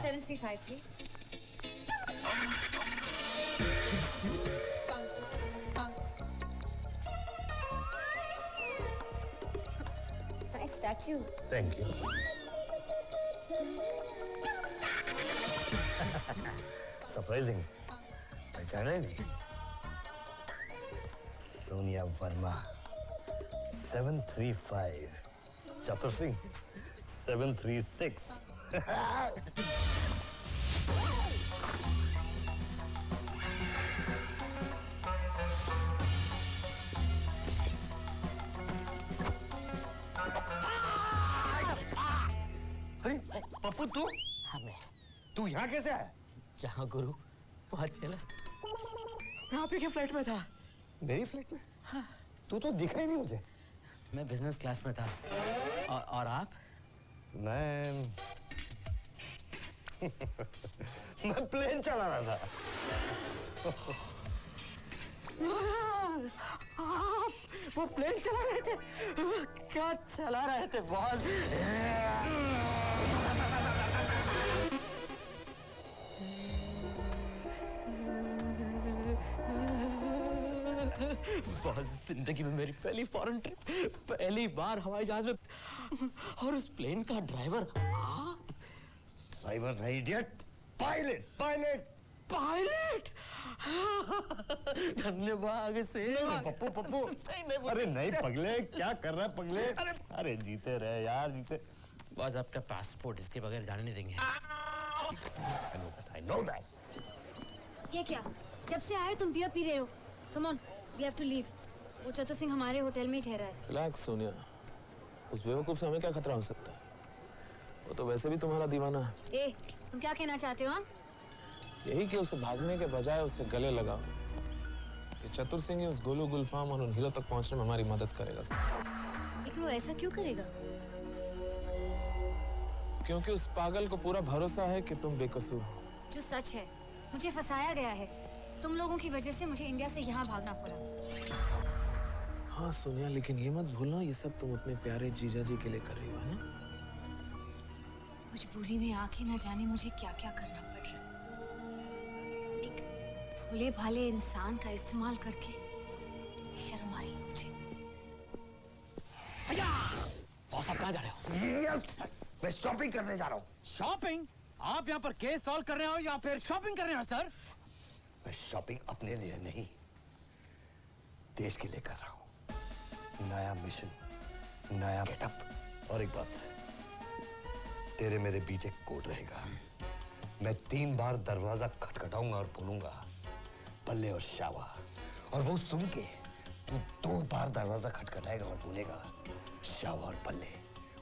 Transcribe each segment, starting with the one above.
735 please. Nice statue. Thank you. Surprising. पहचाना ही नहीं. सोनिया वर्मा 735. चतुर सिंह 736. अरे पप्पू तू? हाँ मैं. तू यहाँ कैसे आया? जहाँ गुरु वहाँ चला. मैं आप ही के फ्लाइट में था. मेरी फ्लाइट में? हाँ. तू तो दिखा ही नहीं मुझे. मैं बिजनेस क्लास में था. और आप? मैं प्लेन चला रहा था. आप वो प्लेन चला रहे थे? क्या चला रहे थे बॉस? बॉस जिंदगी में मेरी पहली फॉरेन ट्रिप. पहली बार हवाई जहाज में. और उस प्लेन का ड्राइवर आप? ड्राइवर नहीं इडियट. Pilot pilot pilot. धन्यवाद से. पप्पू पप्पू. अरे नहीं पगले, क्या कर रहा है पगले? अरे जीते रहे यार, जीते. बॉस आपका पासपोर्ट इसके बगैर जाने नहीं देंगे. I know that. ये क्या? जब से आए तुम बियर पी रहे हो. Come on, we have to leave. वो चतुर सिंह हमारे होटल में ही ठहरा है. रिलैक्स सोनिया. उस बेवकूफ से हमें क्या खतरा हो सकता है? वो तो वैसे भी तुम्हारा दीवाना है. ए, तुम क्या कहना चाहते हो? हाँ? यही कि उसे भागने के बजाय उसे गले लगाओ. ये चतुर सिंह ही उस गोलू गुलफाम और उन हीरो तक पहुंचने में हमारी मदद करेगा. लेकिन वो ऐसा क्यों करेगा? क्योंकि उस पागल को पूरा भरोसा है कि तुम बेकसूर हो. जो सच है, मुझे फंसाया गया है. तुम लोगों की वजह से मुझे इंडिया से यहाँ भागना पड़ा. हाँ सोनिया, लेकिन ये मत भूलना ये सब तुम अपने प्यारे जीजा जी के लिए कर रही हो, है ना? मजबूरी में आके न जाने मुझे क्या क्या करना पड़ रहा है. एक भोले भाले इंसान का इस्तेमाल करके शर्म आ रही है मुझे. बॉस आप कहाँ जा रहे हो? मैं शॉपिंग करने जा रहा हूँ. शॉपिंग? आप यहाँ पर केस सॉल्व कर रहे हो या फिर शॉपिंग कर रहे हो सर? मैं शॉपिंग अपने लिए नहीं, देश के लिए कर रहा हूँ. नया मिशन, नया गेटअप. और एक बात, तेरे मेरे बीच एक कोड रहेगा. मैं 3 बार दरवाजा खटखटाऊंगा और बोलूंगा पल्ले और शावा, और वो सुन के तू 2 बार दरवाजा खटखटाएगा और बोलेगा शावा और पल्ले,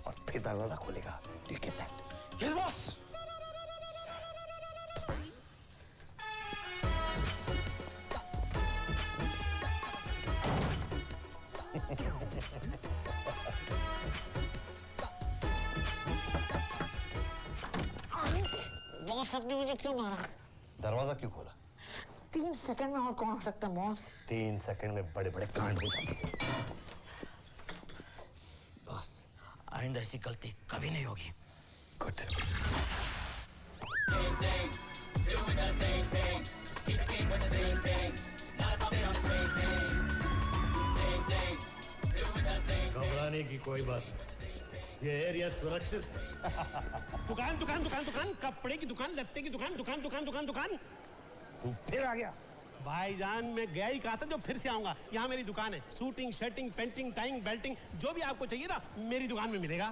और फिर दरवाजा खोलेगा. Do you get that? Yes, boss. Boss आपने मुझे क्यों मारा? दरवाजा क्यों खोला? 3 सेकंड में और कौन हो सकता है बॉस? 3 सेकंड में बड़े बड़े कांड हो जाते हैं. बॉस आइंदा ऐसी गलती कभी नहीं होगी. गुड. घबराने की कोई बात नहीं. ये एरिया सुरक्षित है. दुकान दुकान दुकान दुकान, कपड़े की दुकान, लत्ते की दुकान, दुकान दुकान दुकान दुकान. तू फिर आ गया? भाईजान मैं गया ही कहा था, जो फिर से आऊंगा. यहाँ मेरी दुकान है. Shooting, shirting, painting, tying, Belting, जो भी आपको चाहिए ना मेरी दुकान में मिलेगा.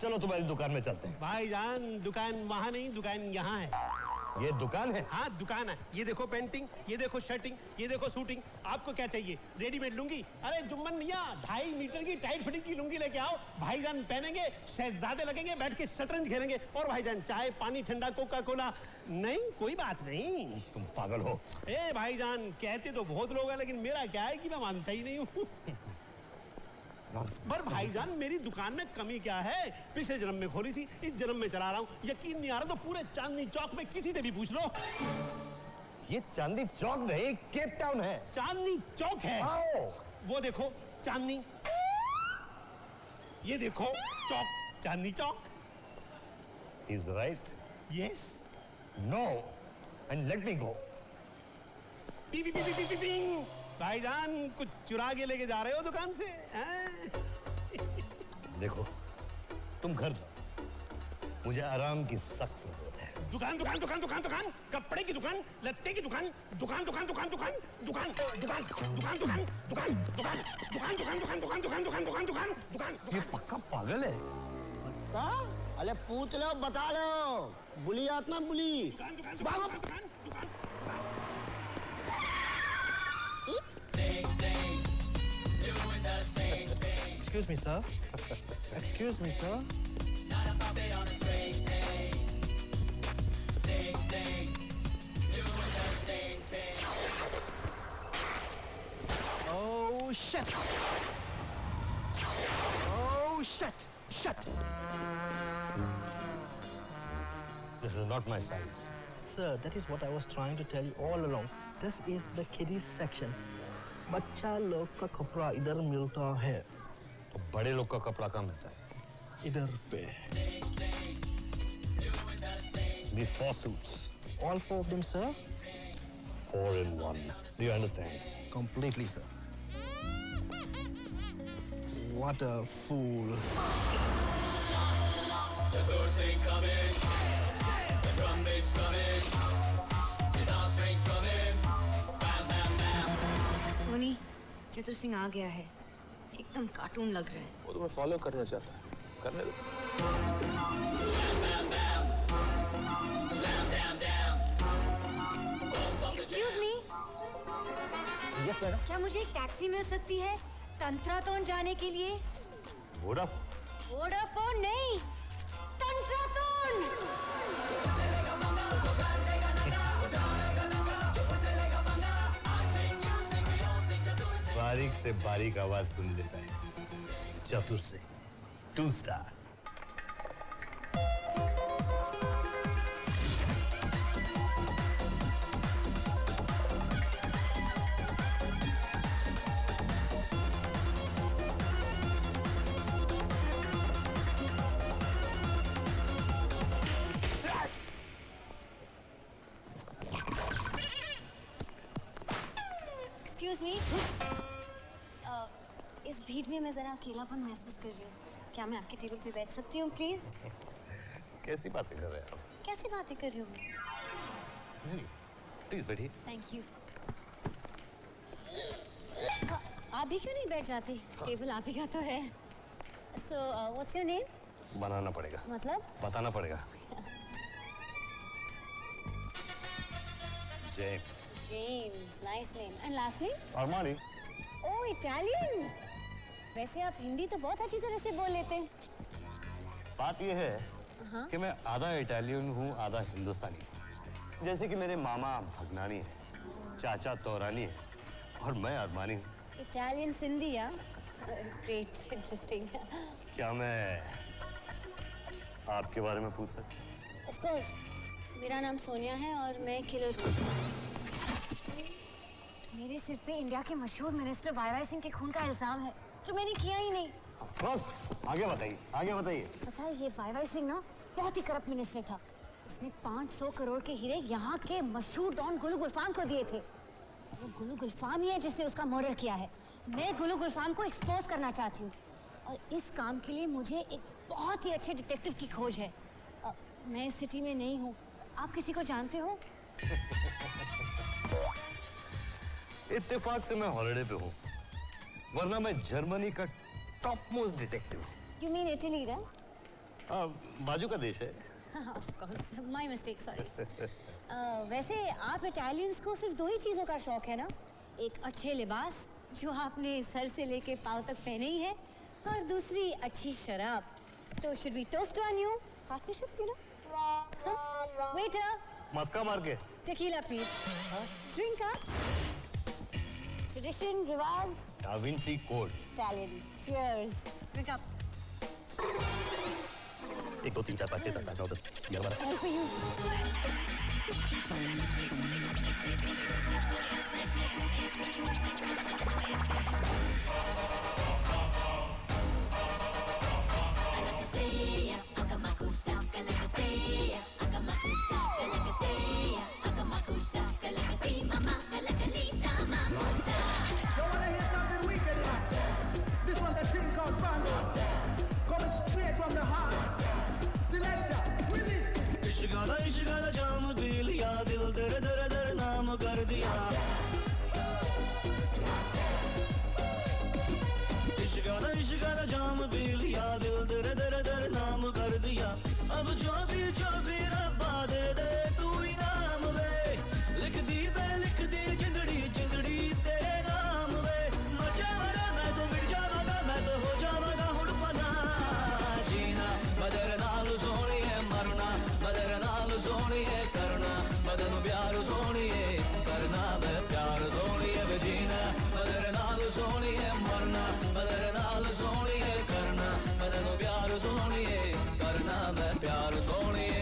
चलो तुम्हारी दुकान में चलते हैं. भाईजान दुकान वहाँ नहीं, दुकान यहाँ है. ये दुकान है? हाँ दुकान है. ये देखो पेंटिंग, ये देखो शर्टिंग, ये देखो शूटिंग. आपको क्या चाहिए? रेडीमेड लूंगी? अरे जुम्मन मियाँ 2.5 मीटर की टाइट फिटिंग की लुंगी लेके आओ. भाईजान पहनेंगे, शहजादे लगेंगे, बैठ के शतरंज खेलेंगे. और भाईजान चाय पानी ठंडा कोका कोला नहीं, कोई बात नहीं. तुम पागल हो. ए भाईजान कहते तो बहुत लोग हैं, लेकिन मेरा क्या है कि मैं मानता ही नहीं हूँ. पर भाईजान मेरी दुकान में कमी क्या है? पिछले जन्म में खोली थी, इस जन्म में चला रहा हूँ. यकीन नहीं आ रहा तो पूरे चांदनी चौक में किसी से भी पूछ लो. ये चांदनी चौक नहीं, केप टाउन है. चांदनी चौक है. आओ. वो देखो चांदनी, ये देखो Chowk, Chandni Chowk. He's right. Yes. No and let me go. पी पी पी पी पी पी। भाईजान कुछ चुरा के लेके जा रहे हो दुकान से? देखो तुम घर जाओ, मुझे आराम की सख्त जरूरत है। दुकान दुकान दुकान दुकान दुकान, कपड़े की दुकान, लत्ते की दुकान, दुकान दुकान दुकान दुकान दुकान दुकान दुकान दुकान दुकान दुकान दुकान दुकान दुकान दुकान दुकान दुकान दुकान दुकान दुकान। ये पक्का पागल है। अरे पूछ लो, बता लो, बुली आत्मा बुली। दुकान दुकान दुकान दुकान दुकान। Excuse me, sir. Excuse me, sir. Oh shit! Oh shit! Shit! This is not my size. Sir, that is what I was trying to tell you all along. This is the kiddies section. बच्चा लोग का कपड़ा इधर मिलता है। तो बड़े लोग का कपड़ा कहाँ मिलता है? इधर पे। These 4 suits. All 4 of them, sir? 4 in 1. Do you understand? Completely, sir. What a fool. Tony, चतुर सिंह आ गया है। एकदम कार्टून लग रहा है। वो तुम्हें फॉलो करना चाहता है, करने दो। Excuse me? Yes, madam. क्या मुझे एक टैक्सी मिल सकती है तंत्रातोन जाने के लिए? वोडाफोन नहीं, तंत्रातोन। बारीक से बारीक आवाज सुन लेता है। चतुर से 2 स्टार। Excuse me? इस भीड़ में मैं जरा अकेलापन महसूस कर रही हूँ। क्या मैं आपके टेबल पे बैठ सकती हूँ प्लीज? कैसी बातें कर रहे हैं आप? कैसी बातें कर रही हूँ? नहीं, प्लीज बैठिए। Thank you. आप भी क्यों नहीं बैठ जाते? टेबल आप ही का तो है। So, what's your name? बनाना पड़ेगा। मतलब? बताना पड़ेगा। James. James, nice name. And last name? Armani. Oh, Italian. वैसे आप हिंदी तो बहुत अच्छी तरह से बोल लेते हैं। बात यह है कि मैं आधा इटालियन हूँ, आधा हिंदुस्तानी। जैसे कि मेरे मामा भगनानी है, चाचा तौरानी है और मैं अरमानी हूँ। Italian सिंधी या? Great, interesting. क्या मैं आपके बारे में पूछ सकता? Of course. मेरा नाम सोनिया है और मैं किलर हूँ। मेरे सिर पे इंडिया के मशहूर मिनिस्टर वाई सिंह के खून का इल्जाम है, जो मैंने किया ही नहीं। बस आगे बताइए, आगे बताइए। पता है ये वाई सिंह ना बहुत ही करप्ट मिनिस्टर था। उसने 500 करोड़ के हीरे यहाँ के मशहूर डॉन गुलू गुलफाम को दिए थे। वो गुलू गुलफाम ही है जिसने उसका मर्डर किया है। मैं गुलू गुलफाम को एक्सपोज करना चाहती हूँ और इस काम के लिए मुझे एक बहुत ही अच्छे डिटेक्टिव की खोज है। मैं इस सिटी में नहीं हूँ। आप किसी को जानते हो? इत्तेफाक से मैं हॉलिडे पे हूँ, वरना मैं जर्मनी का टॉप मोस्ट डिटेक्टिव हूँ। You mean Italy, ना? बाजू का देश है। Of course, my mistake, sorry. वैसे आप इटालियंस को सिर्फ 2 ही चीज़ों का शौक है ना? एक अच्छे लिबास जो आपने सर से लेके पाँव तक पहने ही है, और दूसरी अच्छी शराब। तो should we toast on you? Partnership, you know? Waiter, मस्का मार के। tequila please. Drink up. Tradition, रिवाज, Da Vinci Code। Italian. Cheers. Drink up. 1 2 3 4 5 6 7 8 9 10 11 All for you. का जाम पी लिया, दिल तेरे तेरे तेरे नाम कर दिया। अब जो भी रब्बा दे दे तू इनाम वे, लिख दी जिंदड़ी जिंदड़ी तेरे नाम वे। मर जावागा मैं तो मिट जावागा, मैं तो हो जावागा हुण फना। जीना बदर नाल सोहणीए, मरना बदर नाल सोहणीए, करना बदन प्यार सोहणीए, करना मैं प्यार सोहणीए। वे जीना बदर नाल सोहणीए, मरना बदर नाल सोहणीए, करना बदन प्यार सोहणीए, करना मैं प्यार सोहणीए।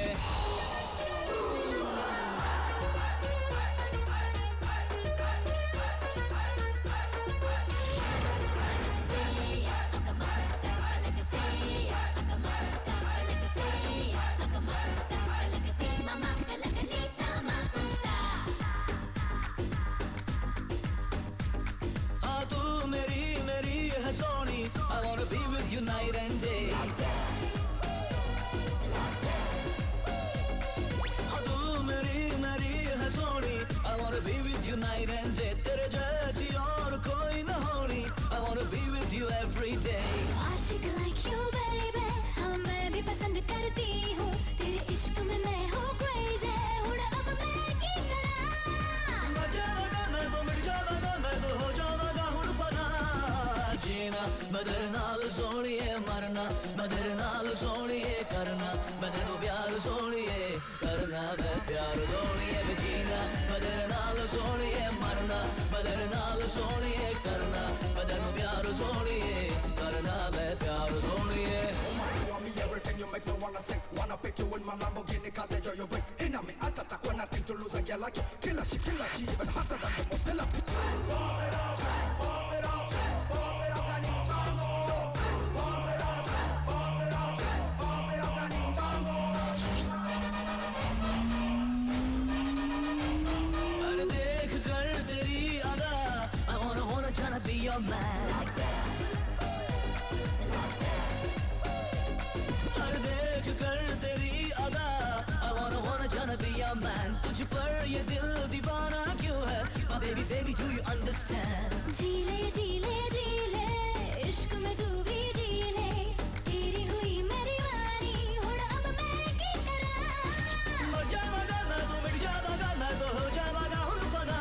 हाँ तू मेरी मेरी है Soni, I wanna be with you night and day। हाँ तू मेरी मेरी है Soni, I wanna be with you night and day। तेरे जैसी और कोई न होनी, I wanna be with you every day। Ashique like you baby, हाँ मैं भी पसंद करती हूँ, तेरे इश्क में मैं हूँ crazy। हुण अब मैं की करा, मर जावागा मैं तो मिट जावागा, मैं तो हो जावागा हुण फना। जीना बदर नाल सोहणीए, मरना बदर नाल सोहणीए, करना बदन प्यार सोहणीए, करना मैं प्यार सोहणीए। वे जीना बदर नाल सोहणीए, मरना बदर नाल सोहणीए, करना बदन प्यार सोहणीए, करना मैं प्यार सोहणीए। You want me everything, you make me wanna sing. Wanna pick you in my Lamborghini, cause they joy you bring. In a me, attack when I think to lose a girl like you. Killer, she even hotter than the most killer. Pump it up, pump it up, pump it up, Danny Tango. Pump it up, pump it up, pump it up, Danny Tango. अरे देख कर तेरी अदा, I wanna tryna be your man। अरे देख कर तेरी अदा, I wanna tryna be your man। तुझ पर ये दिल दीवाना क्यों है, my baby baby do you understand। जी ले जी ले जी ले, इश्क में तू भी जी ले, तेरी हुई मेरी वानी, हुण अब मैं की करा। मर जावागा मैं तो मिट जावागा, मैं तो हो जावागा हुण फना।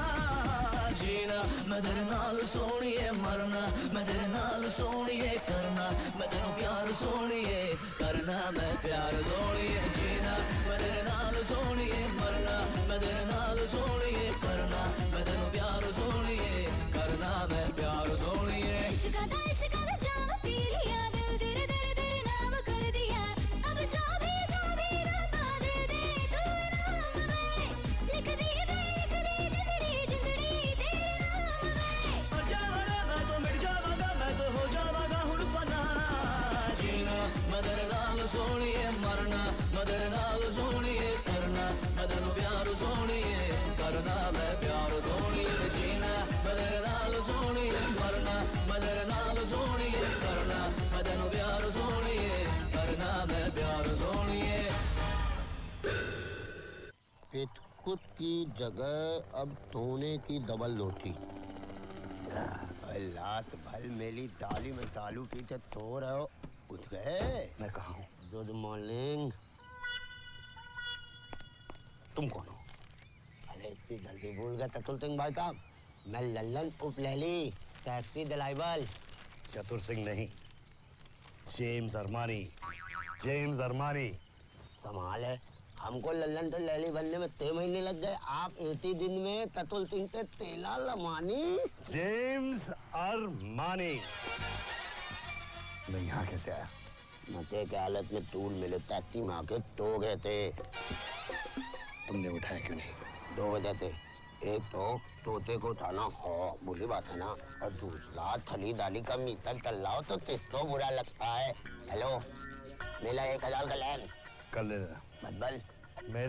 जीना मदर नाल सोहणीए, मरना मदर नाल सोहणीए, करना मैं तेनू प्यार सोहणीए, करना मैं प्यार सोहणीए। जीना मदर नाल सोहणीए, मरना मदर नाल सोहणीए, करना मैं तेनू प्यार सोहणीए, करना मैं प्यार सोहणीए। इश्क का जाम पी लिया, दिल तेरे तेरे तेरे नाम कर दिया। अब जो भी रब्बा दे दे तू इनाम वे, लिख दी जिंदड़ी जिंदड़ी तेरे नाम वे। मर जावागा मैं तो मिट जावागा, मैं तो हो जावागा हुण फना। जीना मदर नाल सोहणीए, मरना मदर नाल सोहणीए, करना मदन प्यार सोहणीए, करना मैं प्यार सोहणीए। जीना मदर नाल सोहणीए, मरना मदर नाल सोहणीए, करना मदन प्यार सोहणीए, करना मैं प्यार सोहणीए। पेटकुट की जगह अब सोने की डबल रोटी। लात भल मेली दाली में तालू पीते तो रहो, उठ गए। मैं कहाँ हूँ? Good morning. तुम कौन हो? अरे इतनी जल्दी भूल गए ततुल सिंह भाई साहब, मैं लल्लन उपलैली टैक्सी ड्राइवर। चतुर सिंह नहीं, जेम्स अरमानी। James Armani. कमाल है, हमको लल्लन से लैली बनने में 3 महीने लग गए, आप 80 दिन में ततुल सिंह से तेला लमानी। James Armani. मैं यहाँ कैसे आया? नशे के हालत में टूल मिले, टैक्सी में आके तो गए थे। तुमने उठाया क्यों नहीं? 2 वजह से, एक तो तोते को उठाना हो बुरी बात है ना, और दूसरा थली दाली का मीटर चल रहा हो तो किसको बुरा लगता है। हेलो, मेरा 1000 का लैन कर ले। बदबल। मेरे